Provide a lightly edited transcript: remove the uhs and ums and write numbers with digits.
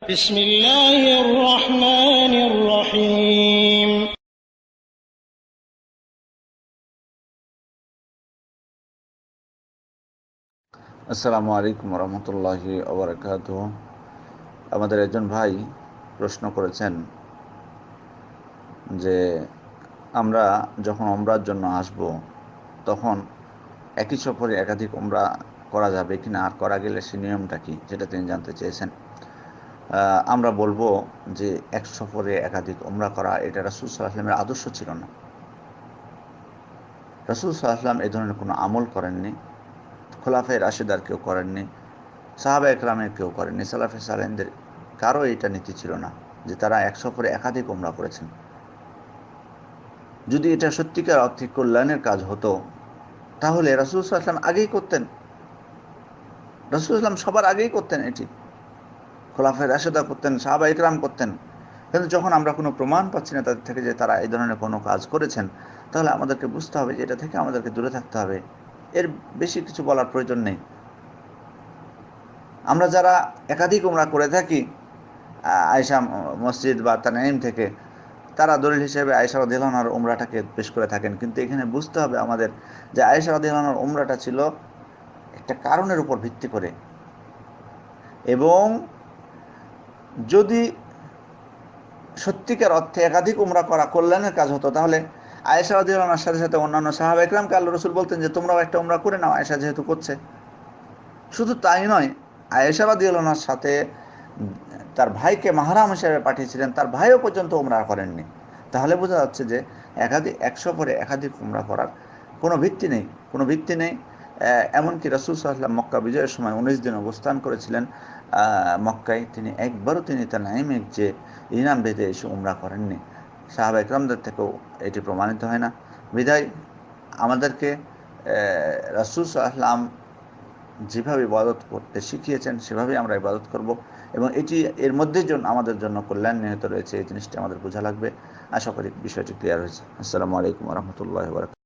بسم الله الرحمن الرحيم আসসালামু আলাইকুম রহমতুল্লাহি ওবরাকাতুহু। আমাদের একজন ভাই প্রশ্ন করেছেন যে আমরা যখন ওমরার জন্য আসব তখন একই সফরে একাধিক ওমরা করা যাবে কিনা, আর করা গেলে সে নিয়মটা কি, যেটা তিনি জানতে চেয়েছেন। আমরা বলবো যে এক সফরে একাধিক ওমরা করা এটা রাসূল সাল্লাল্লাহু আলাইহি ওয়াসাল্লামের আদর্শ ছিল না। রাসূল সাল্লাল্লাহু আলাইহি ওয়াসাল্লাম এই ধরনের কোনো আমল করেননি, খোলাফায়ে রাশেদার কেউ করেননি, সাহাবা একরামের কেউ করেননি, সালাফে সালেহিনদের কারো এটা নীতি ছিল না যে তারা এক সফরে একাধিক ওমরা করেছেন। যদি এটা সত্যিকার অর্থে কল্যাণের কাজ হতো তাহলে রাসূল সাল্লাল্লাহু আলাইহি ওয়াসাল্লাম আগেই করতেন। রাসূল সাল্লাল্লাহু আলাইহি ওয়াসাল্লাম সবার আগেই করতেন এটি, খোলাফায়ে রাশেদা করতেন, সাহাবা একরাম করতেন। কিন্তু যখন আমরা কোনো প্রমাণ পাচ্ছি না তাদের থেকে যে তারা এই ধরনের কোনো কাজ করেছেন, তাহলে আমাদেরকে বুঝতে হবে যে এটা থেকে আমাদেরকে দূরে থাকতে হবে। এর বেশি কিছু বলার প্রয়োজন নেই। আমরা যারা একাধিক ওমরা করে থাকি আয়েশা মসজিদ বা তানঈম থেকে, তারা দলিল হিসেবে আয়েশা রাদিয়াল্লাহু আনহার উমরাটাকে পেশ করে থাকেন। কিন্তু এখানে বুঝতে হবে আমাদের যে আয়েশা রাদিয়াল্লাহু আনহার উমরাটা ছিল একটা কারণের উপর ভিত্তি করে, এবং যদি সত্যিকার অর্থে একাধিক উমরা করা কল্যাণের কাজ হতো তাহলে আয়েশা রাদিয়াল্লাহু আনহার সাথে সাথে অন্যান্য সাহাবা একরামকে আল্লাহ রাসূল বলতেন যে তোমরাও একটা উমরা করে নাও, আয়েশা যেহেতু করছে। শুধু তাই নয়, আয়েশা রাদিয়াল্লাহু আনহার সাথে তার ভাইকে মাহরাম হিসেবে পাঠিয়েছিলেন, তার ভাইও পর্যন্ত উমরা করেননি। তাহলে বোঝা যাচ্ছে যে একশো পরে একাধিক উমরা করার কোনো ভিত্তি নেই, কোনো ভিত্তি নেই। এমনকি রাসূল সাল্লাল্লাহু আলাইহি ওয়াসাল্লাম মক্কা বিজয়ের সময় 19 দিন অবস্থান করেছিলেন মক্কায়, তিনি একবারও তানঈমের যে ইনাম বেঁধে এসে উমরা করেননি। সাহাবা একরামদের থেকেও এটি প্রমাণিত হয় না। বিধায় আমাদেরকে রাসূল সাল্লাল্লাহু আলাইহি ওয়াসাল্লাম যেভাবে ইবাদত করতে শিখিয়েছেন সেভাবেই আমরা ইবাদত করব, এবং এটি এর মধ্যে আমাদের জন্য কল্যাণ নিহিত রয়েছে, এই জিনিসটি আমাদের বোঝা লাগবে। আশা করি বিষয়টি ক্লিয়ার হয়েছে। আসসালামু আলাইকুম ওয়া রাহমাতুল্লাহি ওয়া বারাকাতুহু।